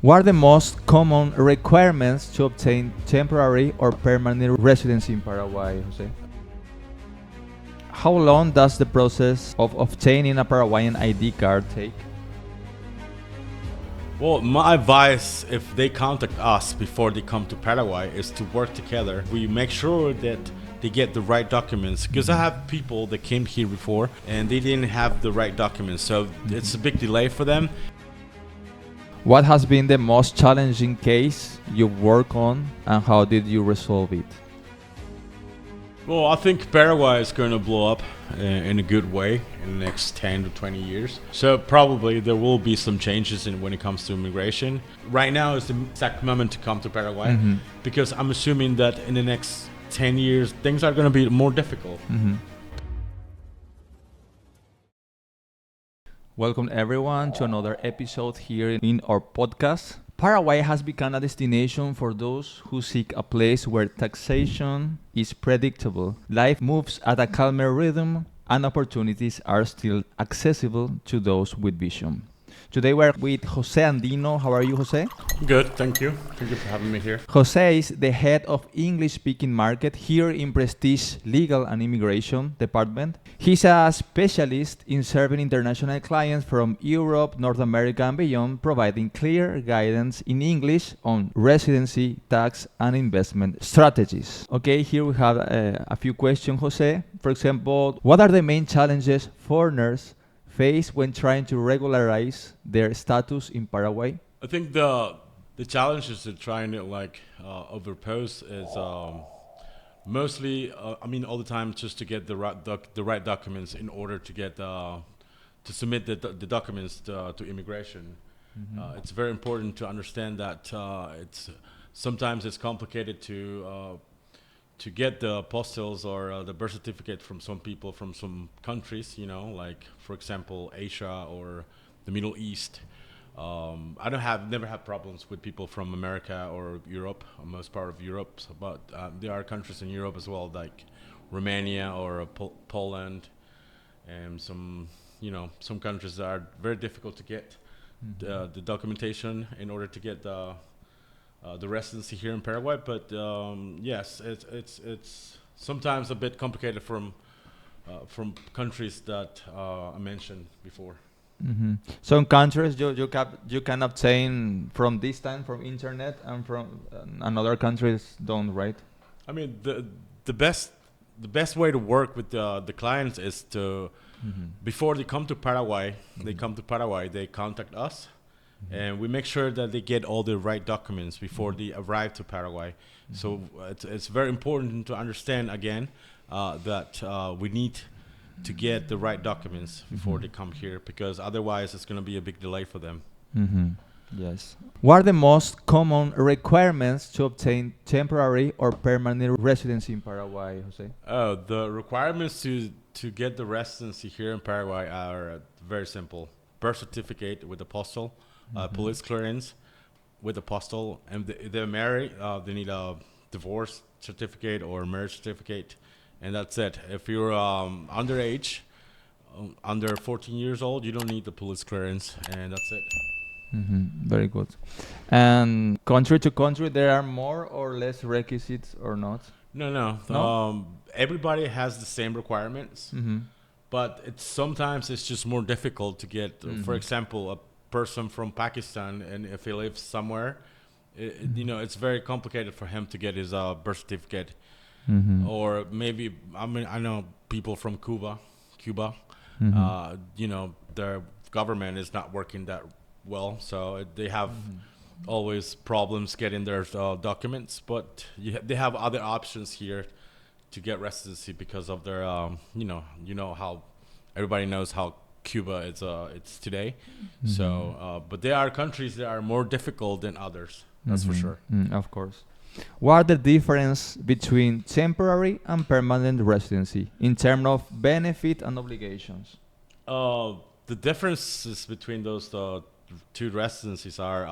What are the most common requirements to obtain temporary or permanent residency in Paraguay, Jose? How long does the process of obtaining a Paraguayan ID card take? Well, my advice, if they contact us before they come to Paraguay, is to work together. We make sure that they get the right documents, because I have people that came here before and they didn't have the right documents, so it's a big delay for them. What has been the most challenging case you work on and how did you resolve it? Well, I think Paraguay is going to blow up in a good way in the next 10 to 20 years. So probably there will be some changes in when it comes to immigration. Right now is the exact moment to come to Paraguay, because I'm assuming that in the next 10 years things are going to be more difficult. Welcome everyone to another episode here in our podcast. Paraguay has become a destination for those who seek a place where taxation is predictable, life moves at a calmer rhythm, and opportunities are still accessible to those with vision. Today we're with Jose Andino. How are you, Jose? Good, thank you. Thank you for having me here. Jose is the head of English-speaking market here in Prestige Legal and Immigration Department. He's a specialist in serving international clients from Europe, North America, and beyond, providing clear guidance in English on residency, tax, and investment strategies. Okay, here we have a few questions, Jose. For example, what are the main challenges foreigners face when trying to regularize their status in Paraguay? I think the challenges to trying to overpose is mostly all the time just to get the right documents in order to get to submit the documents to immigration. It's very important to understand that it's sometimes it's complicated to get the apostles or the birth certificate from some people from some countries, like for example Asia or the Middle East. Never had problems with people from America or Europe, or most part of Europe, but there are countries in Europe as well, like Romania or Poland, and some countries that are very difficult to get the documentation in order to get the residency here in Paraguay. But yes, it's sometimes a bit complicated from countries that I mentioned before. Some countries you can obtain from distance from internet and from and other countries don't, right? I mean, the best way to work with the clients is to before they come to Paraguay, they contact us, and we make sure that they get all the right documents before they arrive to Paraguay. So it's very important to understand again that we need to get the right documents before they come here, because otherwise it's going to be a big delay for them. Yes. What are the most common requirements to obtain temporary or permanent residency in Paraguay, Jose? The requirements to get the residency here in Paraguay are very simple: birth certificate with apostle, police clearance with apostle, and if they're married, they need a divorce certificate or marriage certificate, and that's it. If you're underage, under 14 years old, you don't need the police clearance, and that's it. Very good. And country to country, there are more or less requisites or not? No. Everybody has the same requirements, but sometimes it's just more difficult to get. For example, a person from Pakistan, and if he lives somewhere, it's very complicated for him to get his birth certificate. Or maybe I know people from Cuba. Their government is not working that well, so they have always problems getting their documents. But they have other options here to get residency because of their how everybody knows how Cuba is it's today. So but there are countries that are more difficult than others. That's for sure. Of course. What are the difference between temporary and permanent residency in terms of benefit and obligations? The differences between those two residencies are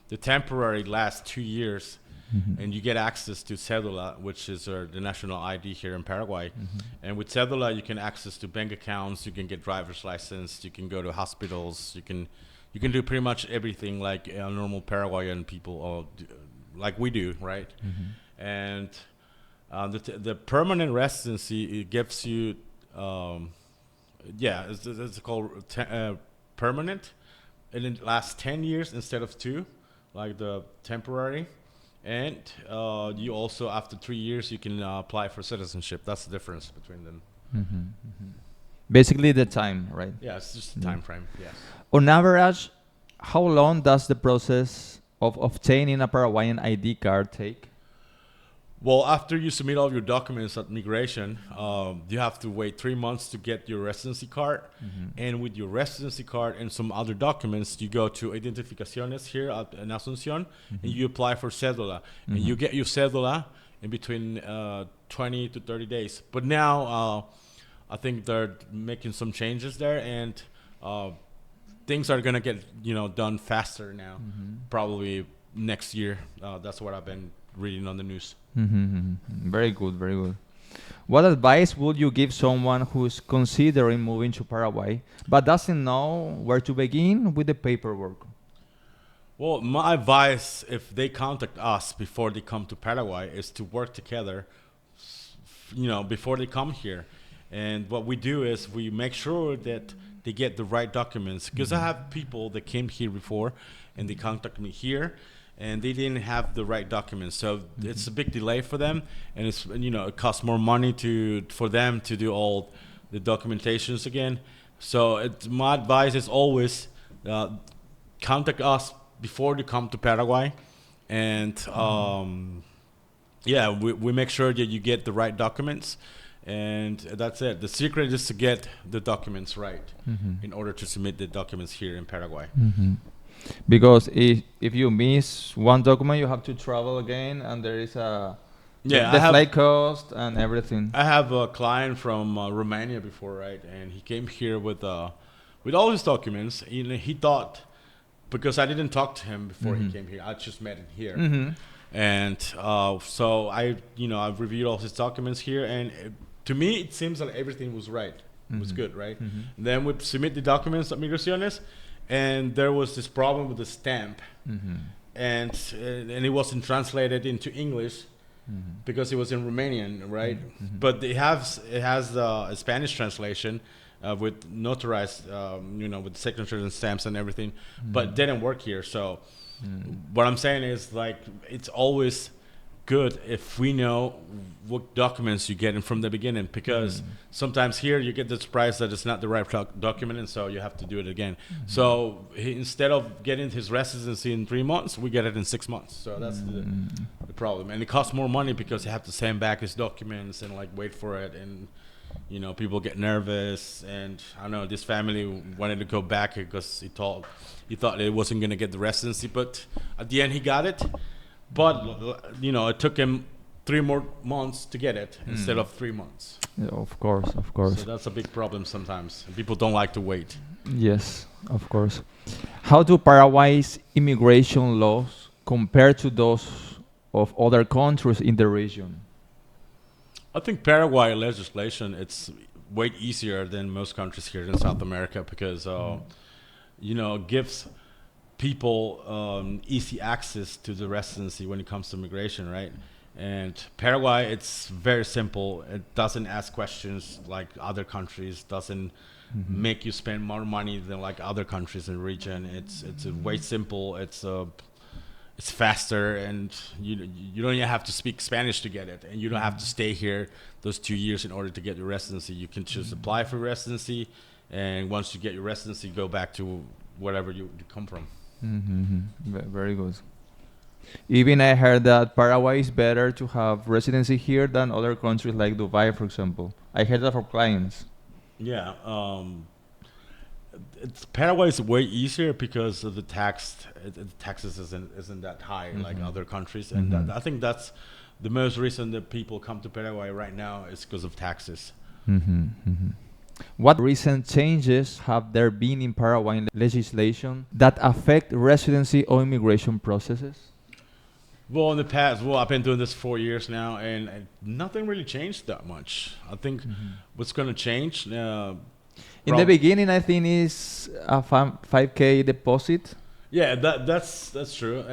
the temporary lasts 2 years, and you get access to Cédula, which is the national ID here in Paraguay. And with Cédula, you can access to bank accounts, you can get driver's license, you can go to hospitals, you can you can do pretty much everything like normal Paraguayan people, like we do, right? And the permanent residency, it gives you, it's called permanent, and it lasts 10 years instead of 2, like the temporary. And you also, after 3 years, you can apply for citizenship. That's the difference between them. Basically, the time, right? Yeah, it's just the time frame. Yes. On average, how long does the process of obtaining a Paraguayan ID card take? Well, after you submit all your documents at migration, you have to wait 3 months to get your residency card. And with your residency card and some other documents, you go to Identificaciones here in Asunción, and you apply for cédula. And you get your cédula in between 20 to 30 days. But now, I think they're making some changes there, and things are gonna get done faster now. Probably next year. That's what I've been reading on the news. Very good, very good. What advice would you give someone who's considering moving to Paraguay but doesn't know where to begin with the paperwork? Well, my advice, if they contact us before they come to Paraguay, is to work together, before they come here. And what we do is we make sure that they get the right documents. Because I have people that came here before, and they contact me here, and they didn't have the right documents. So it's a big delay for them, and it's it costs more money for them to do all the documentations again. So my advice is always contact us before you come to Paraguay, and we make sure that you get the right documents. And that's it. The secret is to get the documents right in order to submit the documents here in Paraguay. Because if you miss one document, you have to travel again, and there is the flight cost and everything. I have a client from Romania before, right? And he came here with all his documents. He thought, because I didn't talk to him before he came here, I just met him here. And so I've reviewed all his documents here, and to me, it seems like everything was right. It was good, right? Then we submit the documents at Migraciones, and there was this problem with the stamp, and it wasn't translated into English because it was in Romanian, right? But it has a Spanish translation with notarized, with signatures and stamps and everything, but it didn't work here. So what I'm saying is, like, it's always good if we know what documents you get in from the beginning, because sometimes here you get the surprise that it's not the right document, and so you have to do it again. So instead of getting his residency in 3 months, we get it in 6 months. So that's the problem, and it costs more money because you have to send back his documents and wait for it, and people get nervous. And I know this family wanted to go back because he thought it wasn't going to get the residency, but at the end he got it. But it took him 3 more months to get it instead of 3 months. Yeah, of course. So that's a big problem sometimes. People don't like to wait. Yes, of course. How do Paraguay's immigration laws compare to those of other countries in the region? I think Paraguay legislation, it's way easier than most countries here in South America, because it gives people easy access to the residency when it comes to immigration, right? And Paraguay, it's very simple. It doesn't ask questions like other countries, doesn't make you spend more money than like other countries in the region. It's way simple. It's faster, and you don't even have to speak Spanish to get it, and you don't have to stay here those 2 years in order to get your residency. You can just apply for residency, and once you get your residency, go back to wherever you come from. Very good. Even I heard that Paraguay is better to have residency here than other countries like Dubai, for example. I heard that from clients. Yeah, Paraguay is way easier because of the taxes isn't that high like other countries, and I think that's the most reason that people come to Paraguay right now is because of taxes. What recent changes have there been in Paraguayan legislation that affect residency or immigration processes? Well, in the past, I've been doing this 4 years now, and nothing really changed that much. I think what's going to change, In the beginning, I think is a 5K deposit. Yeah, that's true.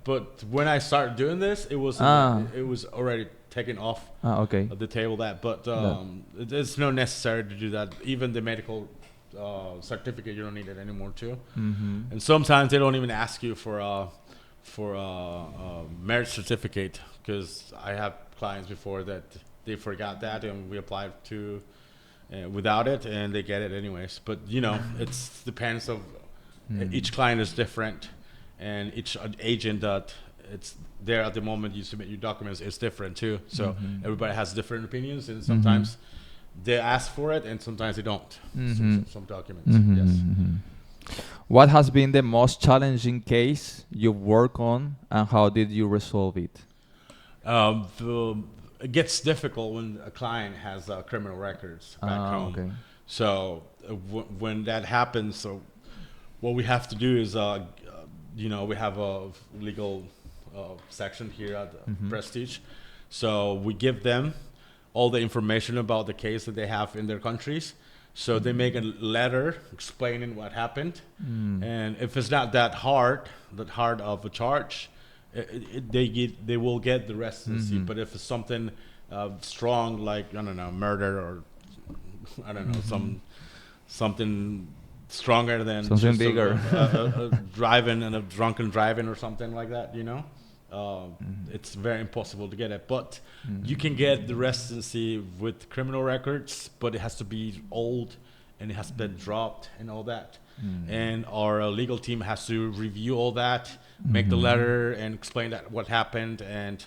But when I started doing this, it was already taken off Okay. the table. But it's not necessary to do that. Even the medical certificate, you don't need it anymore too. And sometimes they don't even ask you for a marriage certificate, because I have clients before that they forgot that and we applied to without it and they get it anyways. But it depends of each client is different, and each agent that it's there at the moment you submit your documents is different too. So everybody has different opinions, and sometimes they ask for it and sometimes they don't. Some documents. Yes. What has been the most challenging case you work on, and how did you resolve it? It gets difficult when a client has criminal records back home. Okay. So when that happens, so what we have to do is, we have a legal section here at Prestige. So we give them all the information about the case that they have in their countries. So they make a letter explaining what happened. And if it's not that hard of a charge, they will get the residency. But if it's something strong, like, I don't know, murder, or I don't know, something stronger than something bigger, driving and a drunken driving or something like that, it's very impossible to get it. But you can get the residency with criminal records, but it has to be old and it has been dropped and all that. And our legal team has to review all that, make the letter and explain that what happened. And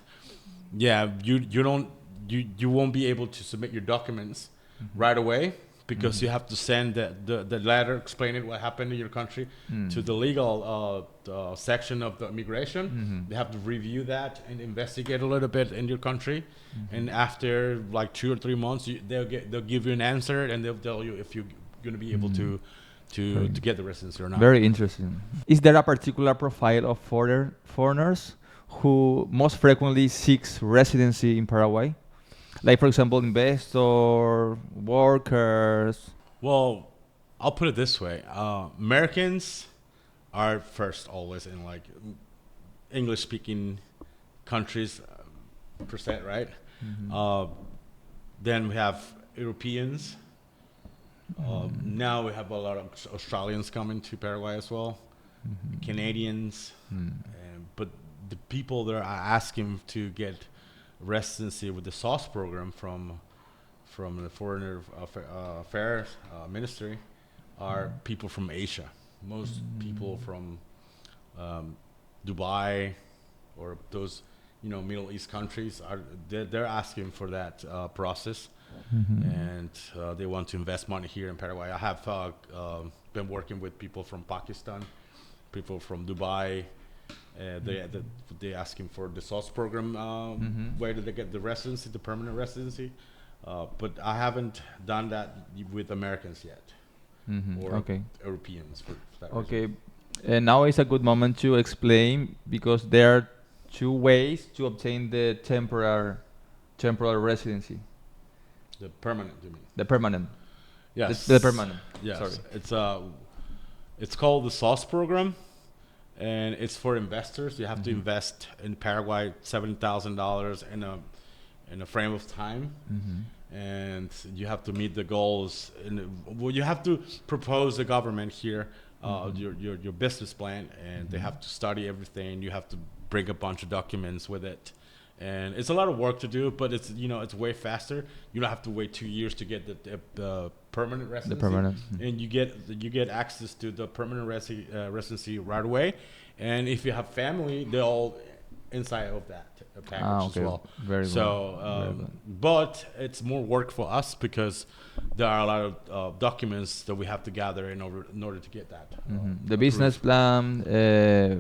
you won't be able to submit your documents right away, because you have to send the letter explaining what happened in your country to the legal section of the immigration. They have to review that and investigate a little bit in your country. And after like 2 or 3 months, they'll give you an answer, and they'll tell you if you're going to be able to get the residency or not. Very interesting. Is there a particular profile of foreigners who most frequently seeks residency in Paraguay? Like, for example, investor, workers. Well, I'll put it this way. Americans are first always in like English-speaking countries, percent, right? Then we have Europeans. Now we have a lot of Australians coming to Paraguay as well. Canadians. But the people that are asking to get residency with the SOS program from the Foreign Affairs Ministry are people from Asia. Most people from Dubai or those Middle East countries they're asking for that process, and they want to invest money here in Paraguay. I have been working with people from Pakistan, people from Dubai. They asking for the SOS program. Where do they get the residency, the permanent residency? But I haven't done that with Americans yet, or Europeans. For that reason. And now is a good moment to explain, because there are 2 ways to obtain the temporary residency. The permanent, you mean? The permanent. Yes. The permanent. Yes. Sorry. It's called the SOS program. And it's for investors. You have to invest in Paraguay $7,000 in a frame of time, and you have to meet the goals. You have to propose the government here your business plan, and they have to study everything. You have to bring a bunch of documents with it, and it's a lot of work to do. But it's it's way faster. You don't have to wait 2 years to get the permanent residency. The permanent. And you get access to the permanent residency right away. And if you have family, they're all inside of that package as well. Very good. But it's more work for us, because there are a lot of documents that we have to gather in order to get that. The business plan,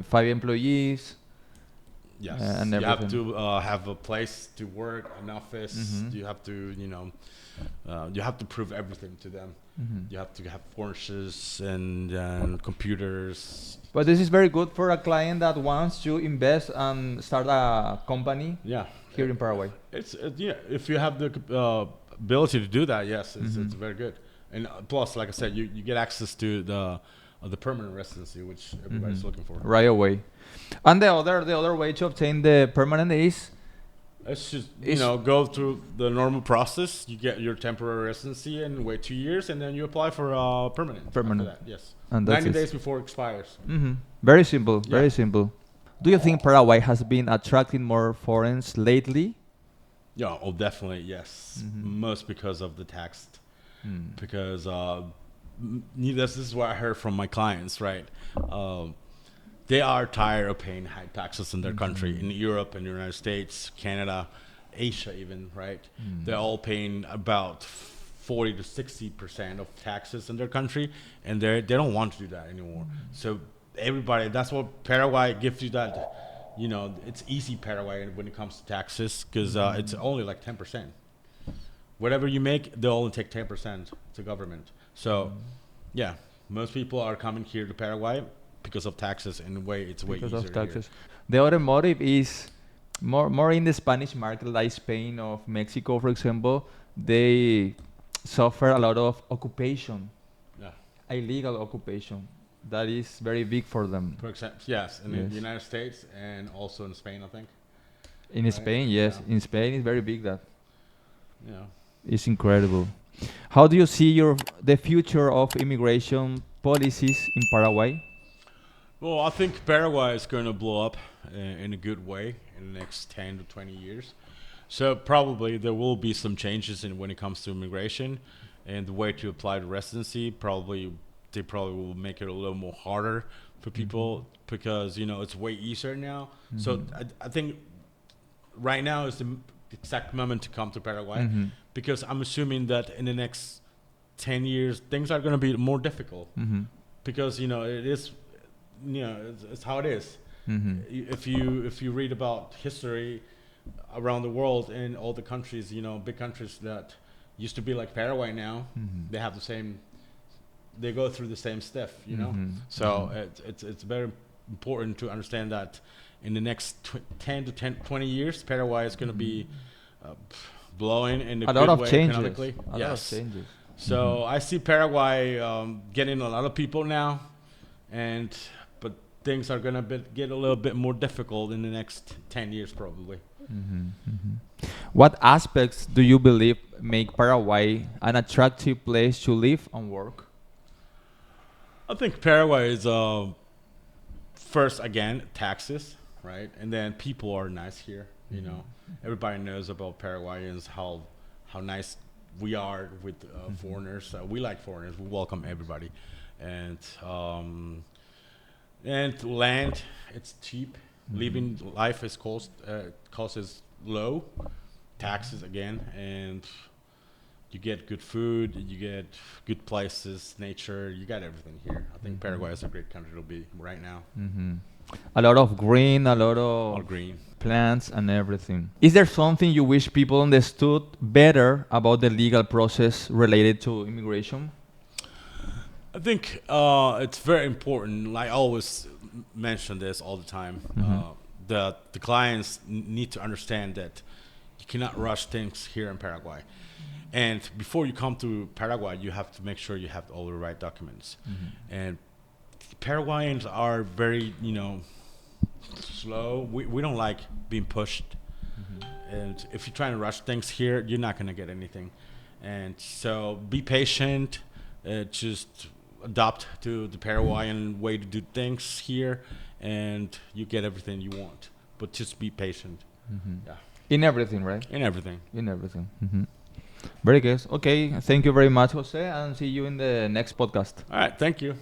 5 employees. Yes, and you have everything. to have a place to work, an office. You have to, you have to prove everything to them. You have to have furnaces and computers. But this is very good for a client that wants to invest and start a company here in Paraguay. If you have the ability to do that, yes, it's very good. And plus, like I said, you get access to the permanent residency, which everybody's looking for. Right away. And the other way to obtain the permanent is It's just Is- go through the normal process. You get your temporary residency and wait 2 years, and then you apply for permanent. Permanent. After that, yes. And that's 90 it. days before it expires. Very simple. Yeah. Very simple. Do you think Paraguay has been attracting more foreigners lately? Yeah. Oh, definitely yes. Most because of the tax. Because this is what I heard from my clients, right? They are tired of paying high taxes in their country, in Europe, in the United States, Canada, Asia, even, right? They're all paying about 40 to 60% of taxes in their country, and they don't want to do that anymore. So everybody, that's what Paraguay gives you that. It's easy Paraguay when it comes to taxes because it's only like 10%. Whatever you make, they'll only take 10% to government. So, yeah, most people are coming here to Paraguay because of taxes, and it's way Because easier of taxes. here. The automotive is more in the Spanish market, like Spain or Mexico, for example. They suffer a lot of occupation, Yeah. illegal occupation. That is very big for them. For example, yes, in Yes. the United States and also in Spain, I think. In Right, Spain, yes. yeah. In Spain, it's very big. That Yeah. it's incredible. How do you see the future of immigration policies in Paraguay? Well, I think Paraguay is going to blow up in a good way in the next 10 to 20 years. So probably there will be some changes in when it comes to immigration and the way to apply to residency. They probably will make it a little more harder for people because it's way easier now. So I think right now is the exact moment to come to Paraguay because I'm assuming that in the next 10 years things are going to be more difficult because it is it's how it is. If you read about history around the world in all the countries, big countries that used to be like Paraguay now, they have the same. They go through the same stuff, So it's very important to understand that in the next 10 to 20 years, Paraguay is going to be blowing in a A good lot of way changes. economically. A lot of changes. So I see Paraguay getting a lot of people now, but things are gonna get a little bit more difficult in the next 10 years probably. What aspects do you believe make Paraguay an attractive place to live and work? I think Paraguay is first again taxes, right, and then people are nice here. Everybody knows about Paraguayans how nice we are with foreigners. We like foreigners. We welcome everybody, and land, it's cheap. Living life is cost is low. Taxes again, and you get good food. You get good places, nature. You got everything here. I think Paraguay is a great country to be right now. A lot of green, a lot All of green. plants and everything. Is there something you wish people understood better about the legal process related to immigration? I think it's very important. I always mention this all the time. The clients need to understand that you cannot rush things here in Paraguay. And before you come to Paraguay, you have to make sure you have all the right documents. And Paraguayans are very, slow. We don't like being pushed. And if you're trying to rush things here, you're not going to get anything. And so be patient. Just adopt to the Paraguayan way to do things here, and you get everything you want. But just be patient. Yeah. In everything, right? In everything. In everything. Very good. Okay. Thank you very much, Jose, and see you in the next podcast. All right. Thank you.